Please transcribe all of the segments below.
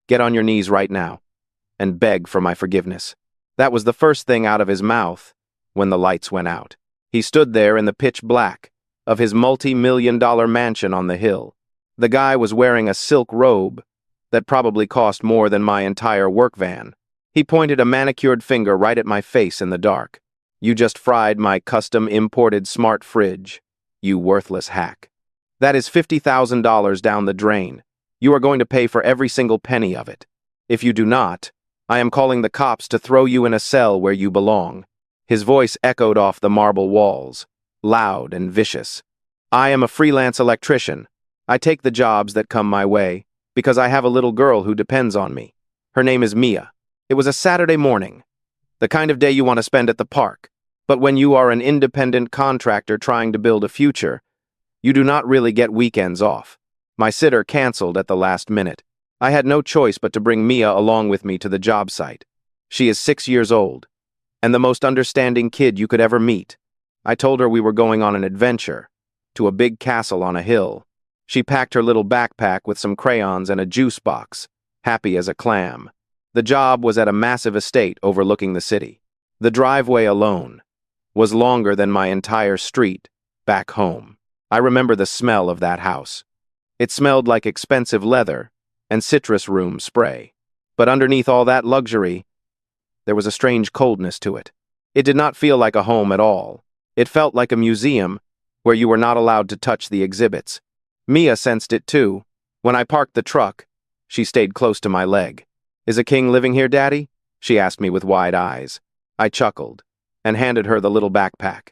Get on your knees right now and beg for my forgiveness." That was the first thing out of his mouth when the lights went out. He stood there in the pitch black of his multi-million-dollar mansion on the hill. The guy was wearing a silk robe that probably cost more than my entire work van. He pointed a manicured finger right at my face in the dark. "You just fried my custom-imported smart fridge, you worthless hack. That is $50,000 down the drain. You are going to pay for every single penny of it. If you do not, I am calling the cops to throw you in a cell where you belong." His voice echoed off the marble walls, loud and vicious. "I am a freelance electrician. I take the jobs that come my way because I have a little girl who depends on me. Her name is Mia. It was a Saturday morning, the kind of day you want to spend at the park. But when you are an independent contractor trying to build a future, you do not really get weekends off. My sitter canceled at the last minute. I had no choice but to bring Mia along with me to the job site. She is 6 years old, and the most understanding kid you could ever meet. I told her we were going on an adventure, to a big castle on a hill. She packed her little backpack with some crayons and a juice box, happy as a clam. The job was at a massive estate overlooking the city. The driveway alone was longer than my entire street back home. I remember the smell of that house. It smelled like expensive leather and citrus room spray. But underneath all that luxury, there was a strange coldness to it. It did not feel like a home at all. It felt like a museum where you were not allowed to touch the exhibits. Mia sensed it too. When I parked the truck, she stayed close to my leg. "Is a king living here, Daddy?" she asked me with wide eyes. I chuckled and handed her the little backpack.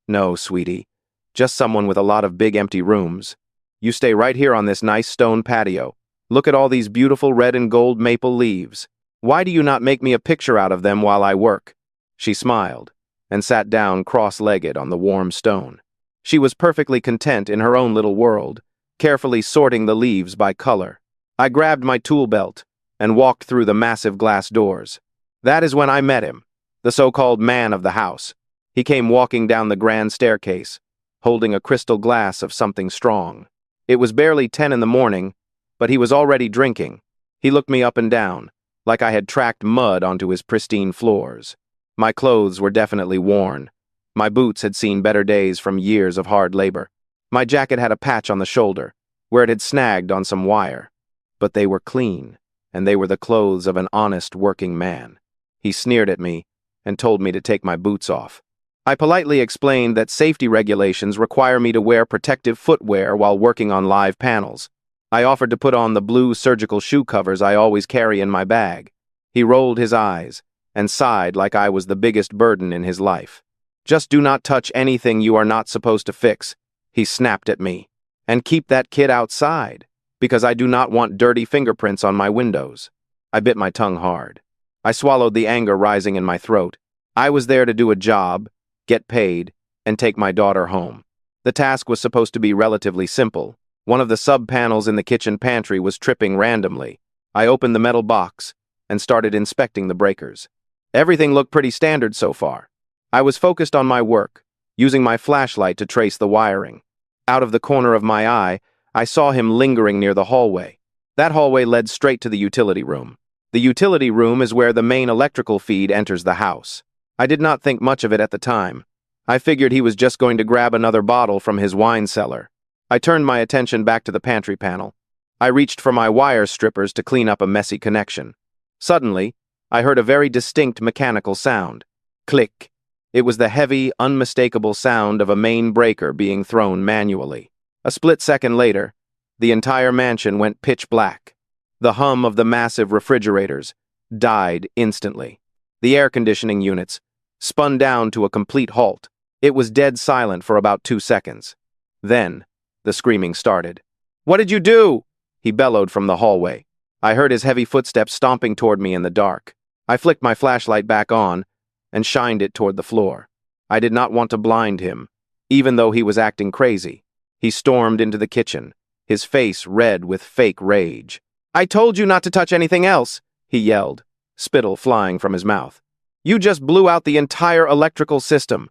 "No, sweetie, just someone with a lot of big empty rooms. You stay right here on this nice stone patio. Look at all these beautiful red and gold maple leaves. Why do you not make me a picture out of them while I work?" She smiled and sat down cross-legged on the warm stone. She was perfectly content in her own little world, carefully sorting the leaves by color. I grabbed my tool belt and walked through the massive glass doors. That is when I met him, the so-called man of the house. He came walking down the grand staircase, holding a crystal glass of something strong. It was barely 10 in the morning, but he was already drinking. He looked me up and down, like I had tracked mud onto his pristine floors. My clothes were definitely worn. My boots had seen better days from years of hard labor. My jacket had a patch on the shoulder, where it had snagged on some wire. But they were clean, and they were the clothes of an honest working man. He sneered at me and told me to take my boots off. I politely explained that safety regulations require me to wear protective footwear while working on live panels. I offered to put on the blue surgical shoe covers I always carry in my bag. He rolled his eyes and sighed like I was the biggest burden in his life. "Just do not touch anything you are not supposed to fix," he snapped at me. "And keep that kid outside, because I do not want dirty fingerprints on my windows." I bit my tongue hard. I swallowed the anger rising in my throat. I was there to do a job, get paid, and take my daughter home. The task was supposed to be relatively simple. One of the sub-panels in the kitchen pantry was tripping randomly. I opened the metal box and started inspecting the breakers. Everything looked pretty standard so far. I was focused on my work, using my flashlight to trace the wiring. Out of the corner of my eye, I saw him lingering near the hallway. That hallway led straight to the utility room. The utility room is where the main electrical feed enters the house. I did not think much of it at the time. I figured he was just going to grab another bottle from his wine cellar. I turned my attention back to the pantry panel. I reached for my wire strippers to clean up a messy connection. Suddenly, I heard a very distinct mechanical sound. Click. It was the heavy, unmistakable sound of a main breaker being thrown manually. A split second later, the entire mansion went pitch black. The hum of the massive refrigerators died instantly. The air conditioning units spun down to a complete halt. It was dead silent for about 2 seconds. Then, the screaming started. "What did you do?" he bellowed from the hallway. I heard his heavy footsteps stomping toward me in the dark. I flicked my flashlight back on and shined it toward the floor. I did not want to blind him, even though he was acting crazy. He stormed into the kitchen, his face red with fake rage. "I told you not to touch anything else," he yelled, spittle flying from his mouth. "You just blew out the entire electrical system."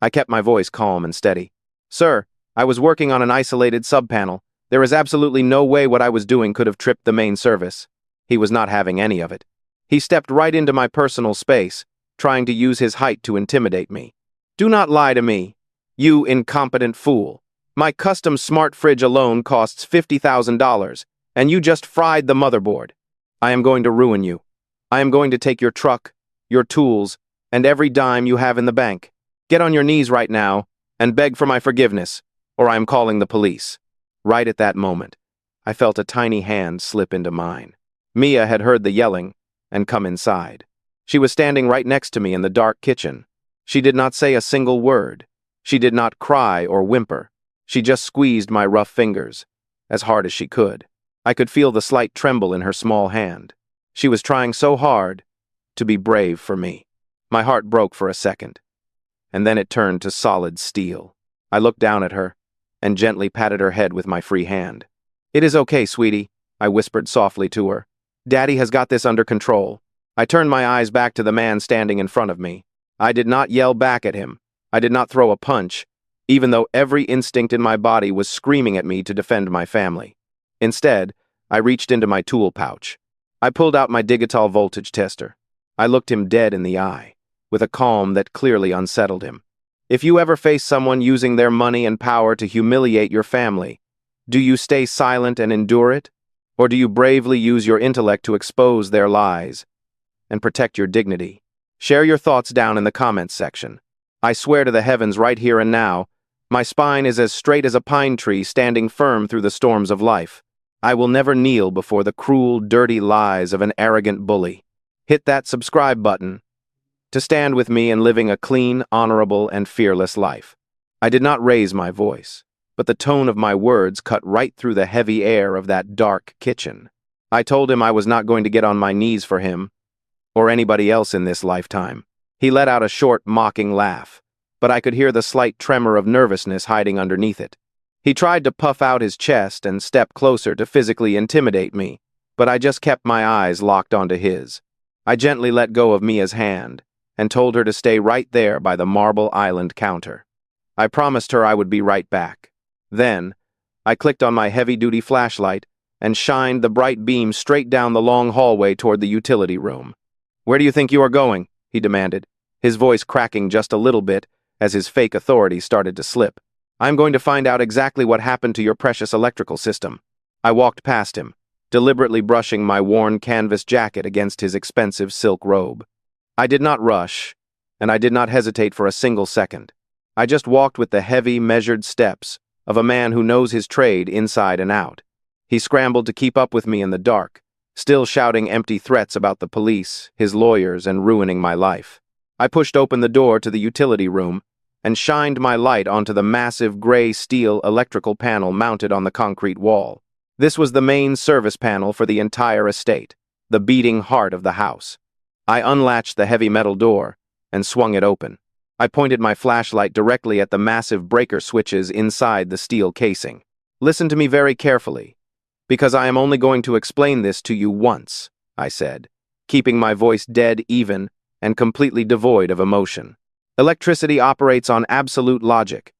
I kept my voice calm and steady. "Sir, I was working on an isolated sub-panel. There is absolutely no way what I was doing could have tripped the main service." He was not having any of it. He stepped right into my personal space, trying to use his height to intimidate me. "Do not lie to me, you incompetent fool. My custom smart fridge alone costs $50,000, and you just fried the motherboard. I am going to ruin you. I am going to take your truck, your tools, and every dime you have in the bank. Get on your knees right now and beg for my forgiveness, or I am calling the police." Right at that moment, I felt a tiny hand slip into mine. Mia had heard the yelling and come inside. She was standing right next to me in the dark kitchen. She did not say a single word. She did not cry or whimper. She just squeezed my rough fingers, as hard as she could. I could feel the slight tremble in her small hand. She was trying so hard to be brave for me. My heart broke for a second, and then it turned to solid steel. I looked down at her and gently patted her head with my free hand. "It is okay, sweetie," I whispered softly to her. "Daddy has got this under control." I turned my eyes back to the man standing in front of me. I did not yell back at him. I did not throw a punch, even though every instinct in my body was screaming at me to defend my family. Instead, I reached into my tool pouch. I pulled out my digital voltage tester. I looked him dead in the eye, with a calm that clearly unsettled him. If you ever face someone using their money and power to humiliate your family, do you stay silent and endure it? Or do you bravely use your intellect to expose their lies and protect your dignity? Share your thoughts down in the comments section. I swear to the heavens right here and now, my spine is as straight as a pine tree standing firm through the storms of life. I will never kneel before the cruel, dirty lies of an arrogant bully. Hit that subscribe button to stand with me in living a clean, honorable, and fearless life. I did not raise my voice, but the tone of my words cut right through the heavy air of that dark kitchen. I told him I was not going to get on my knees for him, or anybody else in this lifetime. He let out a short, mocking laugh, but I could hear the slight tremor of nervousness hiding underneath it. He tried to puff out his chest and step closer to physically intimidate me, but I just kept my eyes locked onto his. I gently let go of Mia's hand and told her to stay right there by the marble island counter. I promised her I would be right back. Then, I clicked on my heavy-duty flashlight and shined the bright beam straight down the long hallway toward the utility room. "Where do you think you are going?" he demanded, his voice cracking just a little bit as his fake authority started to slip. "I'm going to find out exactly what happened to your precious electrical system." I walked past him, deliberately brushing my worn canvas jacket against his expensive silk robe. I did not rush, and I did not hesitate for a single second. I just walked with the heavy, measured steps of a man who knows his trade inside and out. He scrambled to keep up with me in the dark, still shouting empty threats about the police, his lawyers, and ruining my life. I pushed open the door to the utility room and shined my light onto the massive gray steel electrical panel mounted on the concrete wall. This was the main service panel for the entire estate, the beating heart of the house. I unlatched the heavy metal door and swung it open. I pointed my flashlight directly at the massive breaker switches inside the steel casing. "Listen to me very carefully, because I am only going to explain this to you once," I said, keeping my voice dead even and completely devoid of emotion. "Electricity operates on absolute logic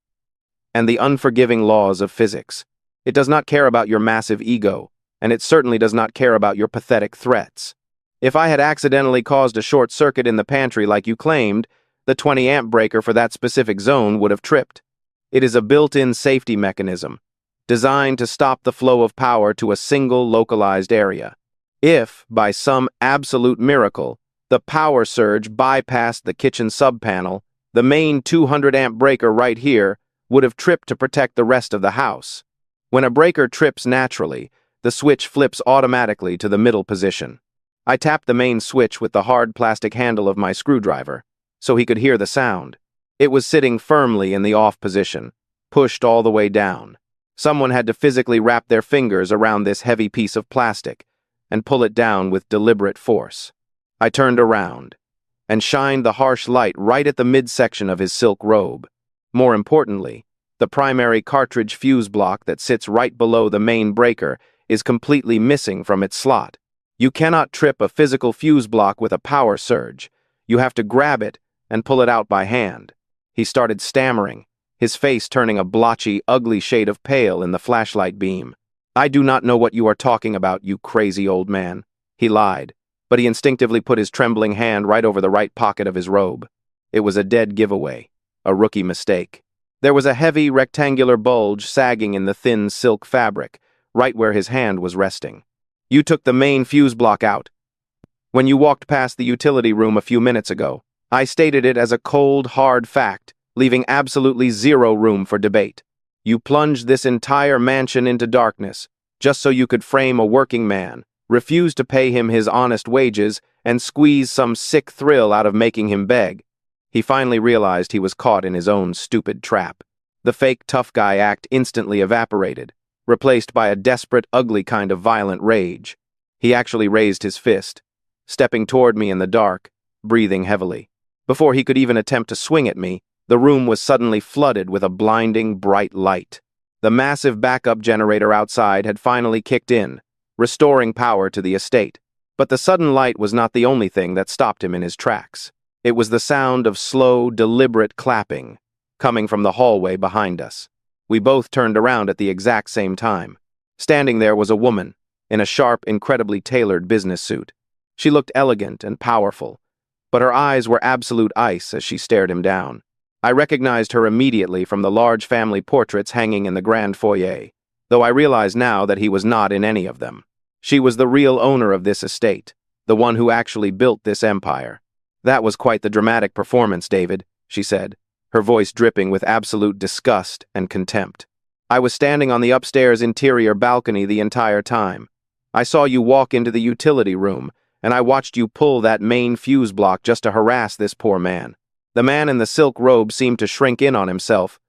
and the unforgiving laws of physics. It does not care about your massive ego, and it certainly does not care about your pathetic threats. If I had accidentally caused a short circuit in the pantry like you claimed, the 20-amp breaker for that specific zone would have tripped. It is a built-in safety mechanism, designed to stop the flow of power to a single localized area. If, by some absolute miracle, the power surge bypassed the kitchen sub-panel, the main 200-amp breaker right here would have tripped to protect the rest of the house. When a breaker trips naturally, the switch flips automatically to the middle position." I tapped the main switch with the hard plastic handle of my screwdriver, so he could hear the sound. It was sitting firmly in the off position, pushed all the way down. Someone had to physically wrap their fingers around this heavy piece of plastic and pull it down with deliberate force. I turned around and shined the harsh light right at the midsection of his silk robe. More importantly, the primary cartridge fuse block that sits right below the main breaker is completely missing from its slot. You cannot trip a physical fuse block with a power surge. You have to grab it and pull it out by hand. He started stammering, his face turning a blotchy, ugly shade of pale in the flashlight beam. "I do not know what you are talking about, you crazy old man," He lied, but he instinctively put his trembling hand right over the right pocket of his robe. It was a dead giveaway, a rookie mistake. There was a heavy, rectangular bulge sagging in the thin silk fabric, right where his hand was resting. You took the main fuse block out. When you walked past the utility room a few minutes ago, I stated it as a cold, hard fact, leaving absolutely zero room for debate. You plunged this entire mansion into darkness, just so you could frame a working man, refuse to pay him his honest wages, and squeeze some sick thrill out of making him beg. He finally realized he was caught in his own stupid trap. The fake tough guy act instantly evaporated, replaced by a desperate, ugly kind of violent rage. He actually raised his fist, stepping toward me in the dark, breathing heavily. Before he could even attempt to swing at me, the room was suddenly flooded with a blinding, bright light. The massive backup generator outside had finally kicked in, restoring power to the estate. But the sudden light was not the only thing that stopped him in his tracks. It was the sound of slow, deliberate clapping, coming from the hallway behind us. We both turned around at the exact same time. Standing there was a woman, in a sharp, incredibly tailored business suit. She looked elegant and powerful, but her eyes were absolute ice as she stared him down. I recognized her immediately from the large family portraits hanging in the grand foyer, though I realize now that he was not in any of them. She was the real owner of this estate, the one who actually built this empire. "That was quite the dramatic performance, David," she said, her voice dripping with absolute disgust and contempt. "I was standing on the upstairs interior balcony the entire time. I saw you walk into the utility room, and I watched you pull that main fuse block just to harass this poor man." The man in the silk robe seemed to shrink in on himself,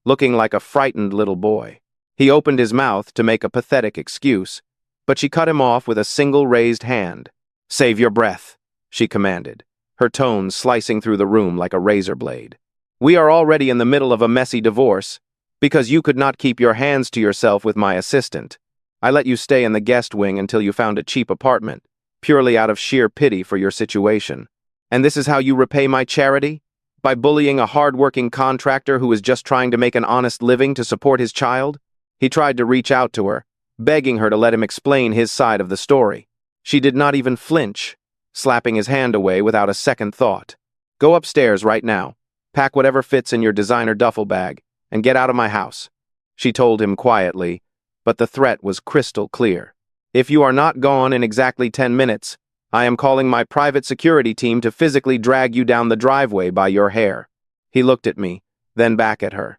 looking like a frightened little boy. He opened his mouth to make a pathetic excuse, but she cut him off with a single raised hand. "Save your breath," she commanded, her tone slicing through the room like a razor blade. "We are already in the middle of a messy divorce, because you could not keep your hands to yourself with my assistant. I let you stay in the guest wing until you found a cheap apartment, purely out of sheer pity for your situation. And this is how you repay my charity? By bullying a hardworking contractor who is just trying to make an honest living to support his child?" He tried to reach out to her, begging her to let him explain his side of the story. She did not even flinch, slapping his hand away without a second thought. "Go upstairs right now, pack whatever fits in your designer duffel bag, and get out of my house," she told him quietly, but the threat was crystal clear. "If you are not gone in exactly 10 minutes, I am calling my private security team to physically drag you down the driveway by your hair." He looked at me, then back at her,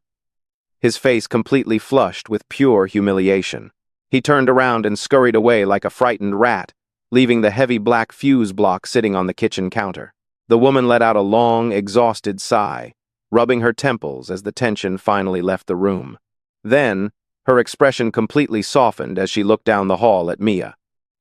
his face completely flushed with pure humiliation. He turned around and scurried away like a frightened rat, leaving the heavy black fuse block sitting on the kitchen counter. The woman let out a long, exhausted sigh, rubbing her temples as the tension finally left the room. Then, her expression completely softened as she looked down the hall at Mia.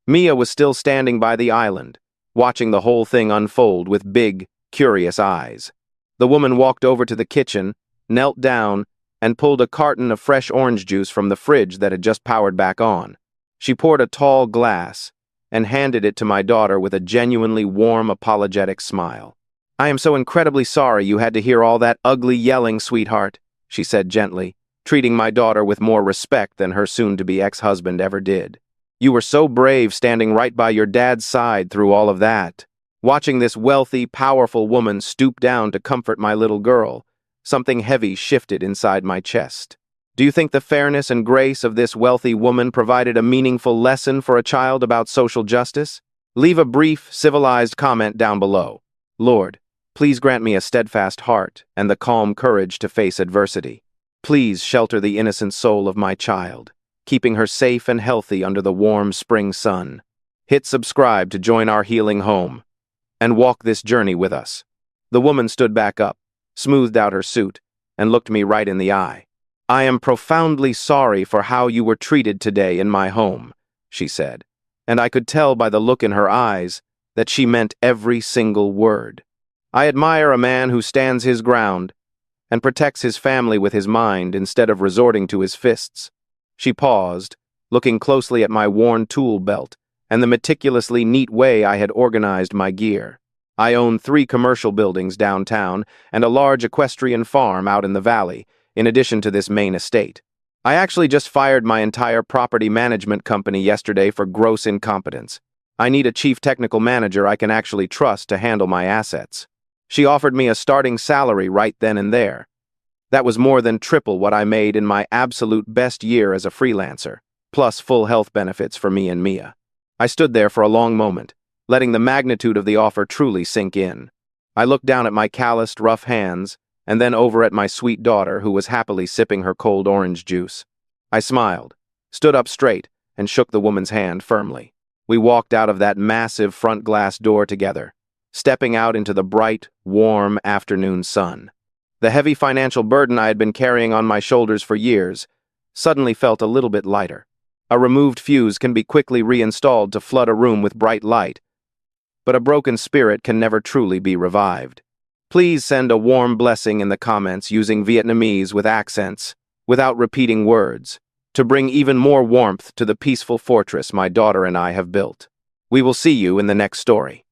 Mia was still standing by the island, watching the whole thing unfold with big, curious eyes. The woman walked over to the kitchen, knelt down, and pulled a carton of fresh orange juice from the fridge that had just powered back on. She poured a tall glass and handed it to my daughter with a genuinely warm, apologetic smile. "I am so incredibly sorry you had to hear all that ugly yelling, sweetheart," she said gently, treating my daughter with more respect than her soon-to-be ex-husband ever did. "You were so brave standing right by your dad's side through all of that." Watching this wealthy, powerful woman stoop down to comfort my little girl, something heavy shifted inside my chest. Do you think the fairness and grace of this wealthy woman provided a meaningful lesson for a child about social justice? Leave a brief, civilized comment down below. Lord, please grant me a steadfast heart and the calm courage to face adversity. Please shelter the innocent soul of my child, keeping her safe and healthy under the warm spring sun. Hit subscribe to join our healing home and walk this journey with us. The woman stood back up, smoothed out her suit, and looked me right in the eye. "I am profoundly sorry for how you were treated today in my home," she said, and I could tell by the look in her eyes that she meant every single word. "I admire a man who stands his ground and protects his family with his mind instead of resorting to his fists." She paused, looking closely at my worn tool belt and the meticulously neat way I had organized my gear. I own 3 commercial buildings downtown and a large equestrian farm out in the valley, in addition to this main estate. I actually just fired my entire property management company yesterday for gross incompetence. I need a chief technical manager I can actually trust to handle my assets. She offered me a starting salary right then and there. That was more than triple what I made in my absolute best year as a freelancer, plus full health benefits for me and Mia. I stood there for a long moment, letting the magnitude of the offer truly sink in. I looked down at my calloused, rough hands, and then over at my sweet daughter who was happily sipping her cold orange juice. I smiled, stood up straight, and shook the woman's hand firmly. We walked out of that massive front glass door together, stepping out into the bright, warm afternoon sun. The heavy financial burden I had been carrying on my shoulders for years suddenly felt a little bit lighter. A removed fuse can be quickly reinstalled to flood a room with bright light, but a broken spirit can never truly be revived. Please send a warm blessing in the comments using Vietnamese with accents, without repeating words, to bring even more warmth to the peaceful fortress my daughter and I have built. We will see you in the next story.